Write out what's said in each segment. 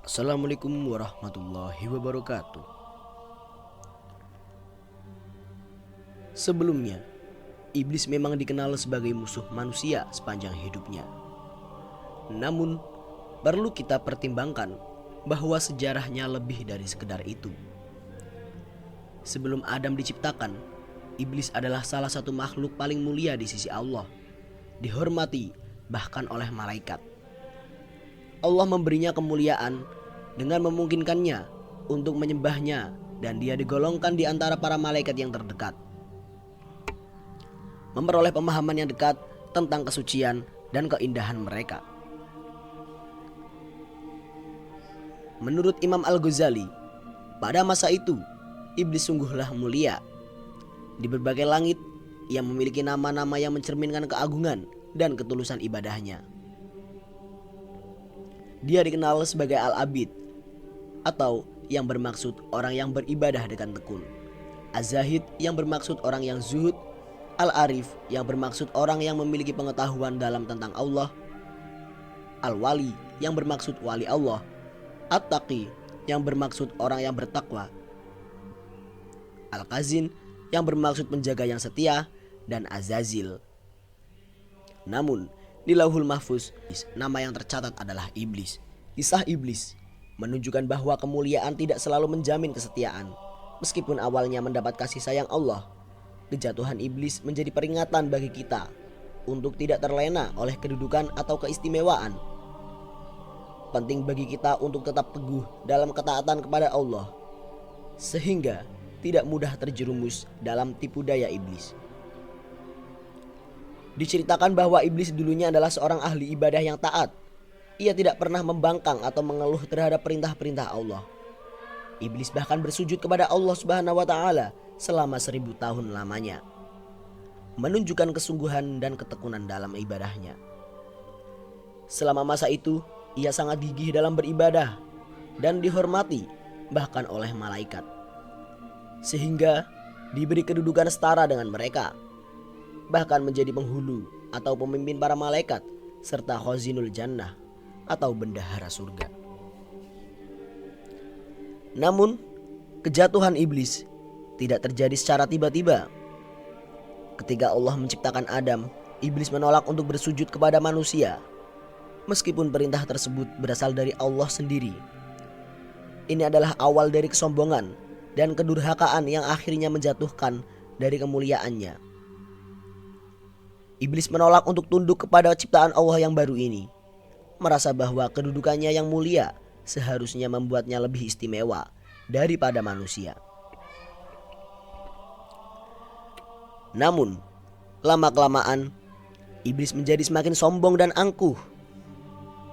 Assalamualaikum warahmatullahi wabarakatuh. Sebelumnya, iblis memang dikenal sebagai musuh manusia sepanjang hidupnya. Namun, perlu kita pertimbangkan bahwa sejarahnya lebih dari sekedar itu. Sebelum Adam diciptakan, iblis adalah salah satu makhluk paling mulia di sisi Allah, dihormati bahkan oleh malaikat. Allah memberinya kemuliaan dengan memungkinkannya untuk menyembahnya, dan dia digolongkan di antara para malaikat yang terdekat. Memperoleh pemahaman yang dekat tentang kesucian dan keindahan mereka. Menurut Imam Al-Ghazali, pada masa itu iblis sungguhlah mulia. Di berbagai langit ia memiliki nama-nama yang mencerminkan keagungan dan ketulusan ibadahnya. Dia dikenal sebagai Al-Abid, atau yang bermaksud orang yang beribadah dengan tekun. Az-Zahid yang bermaksud orang yang zuhud. Al-Arif yang bermaksud orang yang memiliki pengetahuan dalam tentang Allah. Al-Wali yang bermaksud wali Allah. At-Taqi yang bermaksud orang yang bertakwa. Al-Khazin yang bermaksud penjaga yang setia, dan Azazil. Namun di Lauhul Mahfuz, nama yang tercatat adalah iblis. Kisah iblis menunjukkan bahwa kemuliaan tidak selalu menjamin kesetiaan. Meskipun awalnya mendapat kasih sayang Allah, kejatuhan iblis menjadi peringatan bagi kita untuk tidak terlena oleh kedudukan atau keistimewaan. Penting bagi kita untuk tetap teguh dalam ketaatan kepada Allah, sehingga tidak mudah terjerumus dalam tipu daya iblis. Diceritakan bahwa iblis dulunya adalah seorang ahli ibadah yang taat. Ia tidak pernah membangkang atau mengeluh terhadap perintah-perintah Allah. Iblis bahkan bersujud kepada Allah Subhanahu wa Ta'ala selama 1000 tahun lamanya, menunjukkan kesungguhan dan ketekunan dalam ibadahnya. Selama masa itu, ia sangat gigih dalam beribadah dan dihormati bahkan oleh malaikat, sehingga diberi kedudukan setara dengan mereka, bahkan menjadi penghulu atau pemimpin para malaikat serta khazinul jannah atau bendahara surga. Namun, kejatuhan iblis tidak terjadi secara tiba-tiba. Ketika Allah menciptakan Adam, iblis menolak untuk bersujud kepada manusia, meskipun perintah tersebut berasal dari Allah sendiri. Ini adalah awal dari kesombongan dan kedurhakaan yang akhirnya menjatuhkan dari kemuliaannya. Iblis menolak untuk tunduk kepada ciptaan Allah yang baru ini, merasa bahwa kedudukannya yang mulia seharusnya membuatnya lebih istimewa daripada manusia. Namun, lama-kelamaan iblis menjadi semakin sombong dan angkuh.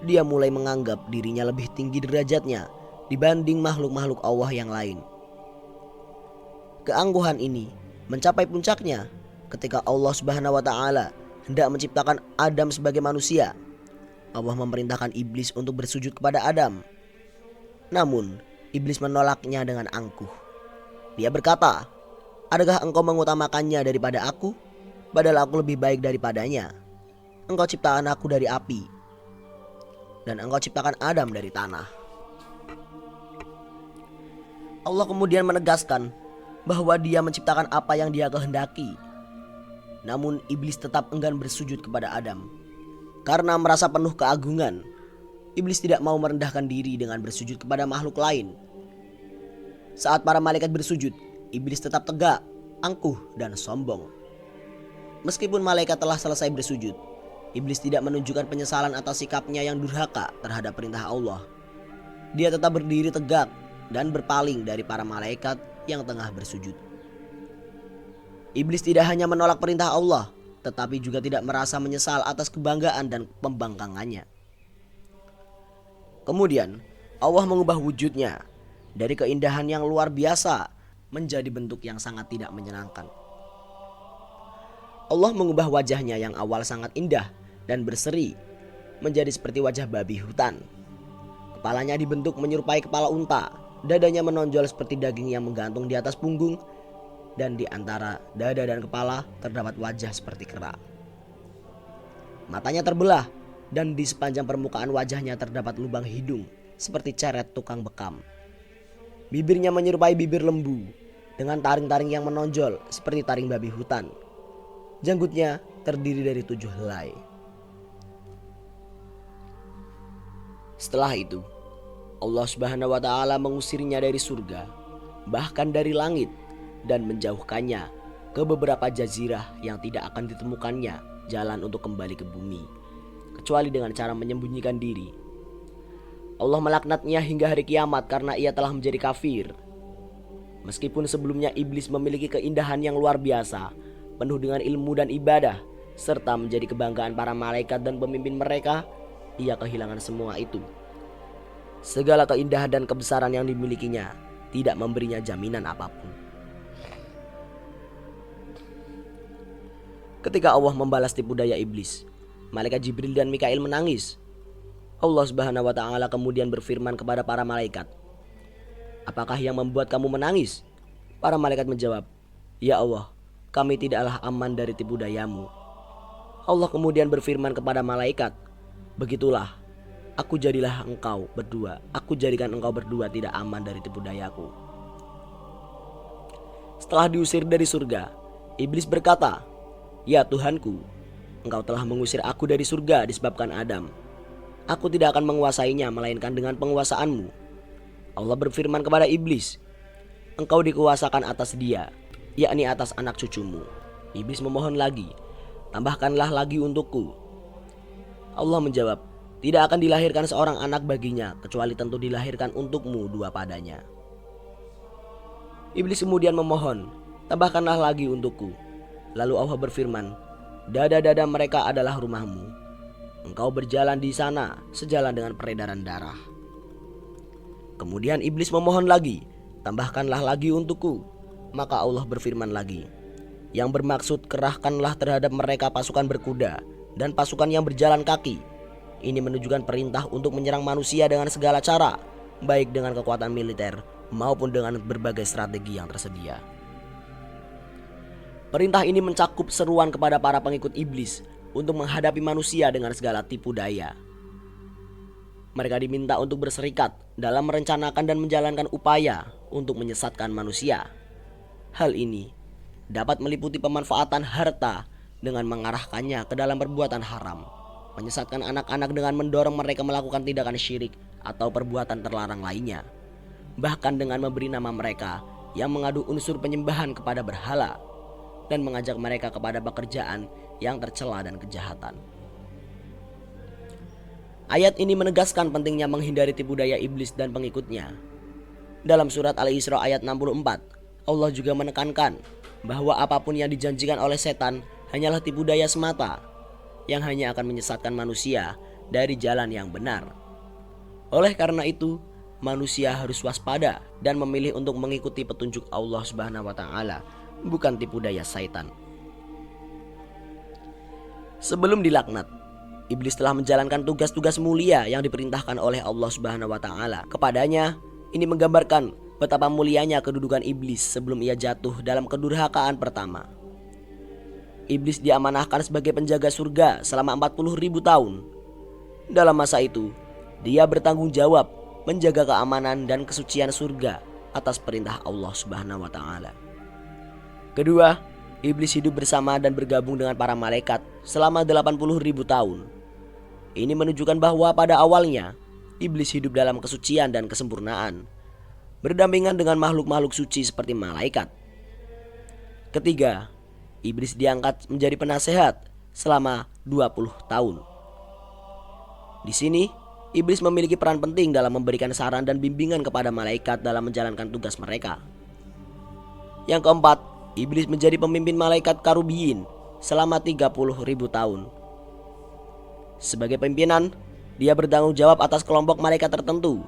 Dia mulai menganggap dirinya lebih tinggi derajatnya dibanding makhluk-makhluk Allah yang lain. Keangkuhan ini mencapai puncaknya ketika Allah Subhanahu wa Ta'ala hendak menciptakan Adam sebagai manusia. Allah memerintahkan iblis untuk bersujud kepada Adam. Namun, iblis menolaknya dengan angkuh. Dia berkata, "Adakah engkau mengutamakannya daripada aku? Padahal aku lebih baik daripadanya. Engkau ciptakan aku dari api, dan engkau ciptakan Adam dari tanah." Allah kemudian menegaskan bahwa dia menciptakan apa yang dia kehendaki. Namun iblis tetap enggan bersujud kepada Adam. Karena merasa penuh keagungan, iblis tidak mau merendahkan diri dengan bersujud kepada makhluk lain. Saat para malaikat bersujud, iblis tetap tegak, angkuh, dan sombong. Meskipun malaikat telah selesai bersujud, iblis tidak menunjukkan penyesalan atas sikapnya yang durhaka terhadap perintah Allah. Dia tetap berdiri tegak dan berpaling dari para malaikat yang tengah bersujud. Iblis tidak hanya menolak perintah Allah, tetapi juga tidak merasa menyesal atas kebanggaan dan pembangkangannya. Kemudian Allah mengubah wujudnya dari keindahan yang luar biasa menjadi bentuk yang sangat tidak menyenangkan. Allah mengubah wajahnya yang awal sangat indah dan berseri menjadi seperti wajah babi hutan. Kepalanya dibentuk menyerupai kepala unta, dadanya menonjol seperti daging yang menggantung di atas punggung, dan di antara dada dan kepala terdapat wajah seperti kera. Matanya terbelah dan di sepanjang permukaan wajahnya terdapat lubang hidung seperti ceret tukang bekam. Bibirnya menyerupai bibir lembu dengan taring-taring yang menonjol seperti taring babi hutan. Janggutnya terdiri dari 7 helai. Setelah itu, Allah Subhanahu wa Ta'ala mengusirnya dari surga, bahkan dari langit, dan menjauhkannya ke beberapa jazirah yang tidak akan ditemukannya jalan untuk kembali ke bumi, kecuali dengan cara menyembunyikan diri. Allah melaknatnya hingga hari kiamat karena ia telah menjadi kafir. Meskipun sebelumnya iblis memiliki keindahan yang luar biasa, penuh dengan ilmu dan ibadah, serta menjadi kebanggaan para malaikat dan pemimpin mereka, ia kehilangan semua itu. Segala keindahan dan kebesaran yang dimilikinya tidak memberinya jaminan apapun. Ketika Allah membalas tipu daya iblis, malaikat Jibril dan Mikail menangis. Allah Subhanahu wa Ta'ala kemudian berfirman kepada para malaikat, "Apakah yang membuat kamu menangis?" Para malaikat menjawab, "Ya Allah, kami tidaklah aman dari tipu dayamu." Allah kemudian berfirman kepada malaikat, "Begitulah, aku jadikan engkau berdua tidak aman dari tipu dayaku." Setelah diusir dari surga, iblis berkata, "Ya Tuhanku, engkau telah mengusir aku dari surga disebabkan Adam. Aku tidak akan menguasainya melainkan dengan penguasaanmu." Allah berfirman kepada iblis, "Engkau dikuasakan atas dia, yakni atas anak cucumu." Iblis memohon lagi, "Tambahkanlah lagi untukku." Allah menjawab, "Tidak akan dilahirkan seorang anak baginya, kecuali tentu dilahirkan untukmu 2 padanya." Iblis kemudian memohon, "Tambahkanlah lagi untukku." Lalu Allah berfirman, "Dada-dada mereka adalah rumahmu. Engkau berjalan di sana sejalan dengan peredaran darah." Kemudian iblis memohon lagi, "Tambahkanlah lagi untukku." Maka Allah berfirman lagi, yang bermaksud kerahkanlah terhadap mereka pasukan berkuda dan pasukan yang berjalan kaki. Ini menunjukkan perintah untuk menyerang manusia dengan segala cara, baik dengan kekuatan militer maupun dengan berbagai strategi yang tersedia. Perintah ini mencakup seruan kepada para pengikut iblis untuk menghadapi manusia dengan segala tipu daya. Mereka diminta untuk berserikat dalam merencanakan dan menjalankan upaya untuk menyesatkan manusia. Hal ini dapat meliputi pemanfaatan harta dengan mengarahkannya ke dalam perbuatan haram, menyesatkan anak-anak dengan mendorong mereka melakukan tindakan syirik atau perbuatan terlarang lainnya, bahkan dengan memberi nama mereka yang mengadu unsur penyembahan kepada berhala, dan mengajak mereka kepada pekerjaan yang tercela dan kejahatan. Ayat ini menegaskan pentingnya menghindari tipu daya iblis dan pengikutnya. Dalam surat Al-Isra ayat 64, Allah juga menekankan bahwa apapun yang dijanjikan oleh setan hanyalah tipu daya semata yang hanya akan menyesatkan manusia dari jalan yang benar. Oleh karena itu, manusia harus waspada dan memilih untuk mengikuti petunjuk Allah Subhanahu wa Ta'ala, bukan tipu daya syaitan. Sebelum dilaknat, iblis telah menjalankan tugas-tugas mulia yang diperintahkan oleh Allah Subhanahu wa Ta'ala kepadanya. Ini menggambarkan betapa mulianya kedudukan iblis sebelum ia jatuh dalam kedurhakaan pertama. Iblis diamanahkan sebagai penjaga surga selama 40.000 tahun. Dalam masa itu, dia bertanggung jawab menjaga keamanan dan kesucian surga atas perintah Allah Subhanahu wa Ta'ala. Kedua, iblis hidup bersama dan bergabung dengan para malaikat selama 80.000 tahun. Ini menunjukkan bahwa pada awalnya iblis hidup dalam kesucian dan kesempurnaan, berdampingan dengan makhluk-makhluk suci seperti malaikat. Ketiga, iblis diangkat menjadi penasehat selama 20 tahun. Di sini, iblis memiliki peran penting dalam memberikan saran dan bimbingan kepada malaikat dalam menjalankan tugas mereka. Yang keempat, iblis menjadi pemimpin malaikat karubiyin selama 30.000 tahun. Sebagai pimpinan, dia bertanggung jawab atas kelompok malaikat tertentu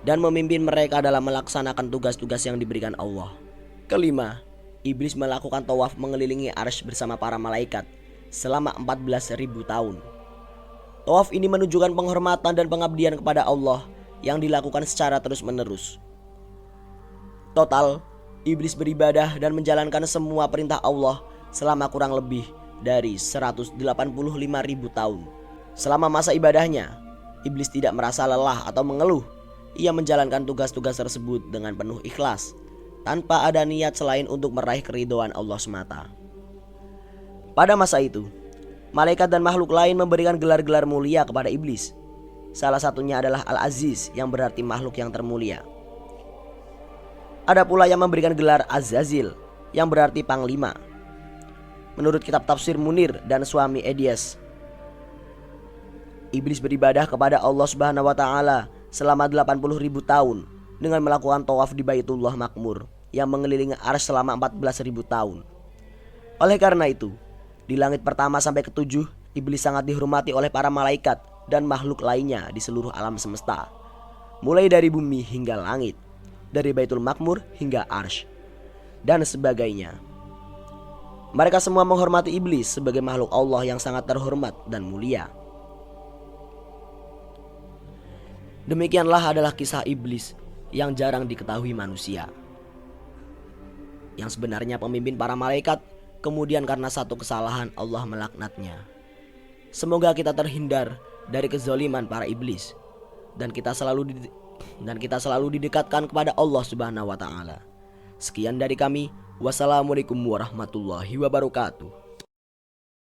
dan memimpin mereka dalam melaksanakan tugas-tugas yang diberikan Allah. Kelima, iblis melakukan tawaf mengelilingi arsy bersama para malaikat selama 14.000 tahun. Tawaf ini menunjukkan penghormatan dan pengabdian kepada Allah yang dilakukan secara terus-menerus. Total, iblis beribadah dan menjalankan semua perintah Allah selama kurang lebih dari 185.000 tahun. Selama masa ibadahnya, iblis tidak merasa lelah atau mengeluh Ia menjalankan tugas-tugas tersebut dengan penuh ikhlas, tanpa ada niat selain untuk meraih keridhaan Allah semata. Pada masa itu, malaikat dan makhluk lain memberikan gelar-gelar mulia kepada iblis. Salah satunya adalah Al-Aziz, yang berarti makhluk yang termulia. Ada pula yang memberikan gelar Az-Zazil, yang berarti panglima. Menurut kitab tafsir Munir dan suami Edias, iblis beribadah kepada Allah Subhanahu wa taala selama 80.000 tahun dengan melakukan tawaf di Baitullah Makmur yang mengelilingi arsy selama 14.000 tahun. Oleh karena itu, di langit pertama sampai ketujuh, iblis sangat dihormati oleh para malaikat dan makhluk lainnya di seluruh alam semesta, mulai dari bumi hingga langit, dari Baitul Makmur hingga arsy, dan sebagainya. Mereka semua menghormati iblis sebagai makhluk Allah yang sangat terhormat dan mulia. Demikianlah adalah kisah iblis yang jarang diketahui manusia, yang sebenarnya pemimpin para malaikat, kemudian karena satu kesalahan Allah melaknatnya. Semoga kita terhindar dari kezaliman para iblis, dan kita selalu didekatkan kepada Allah Subhanahu wa taala. Sekian dari kami. Wassalamualaikum warahmatullahi wabarakatuh.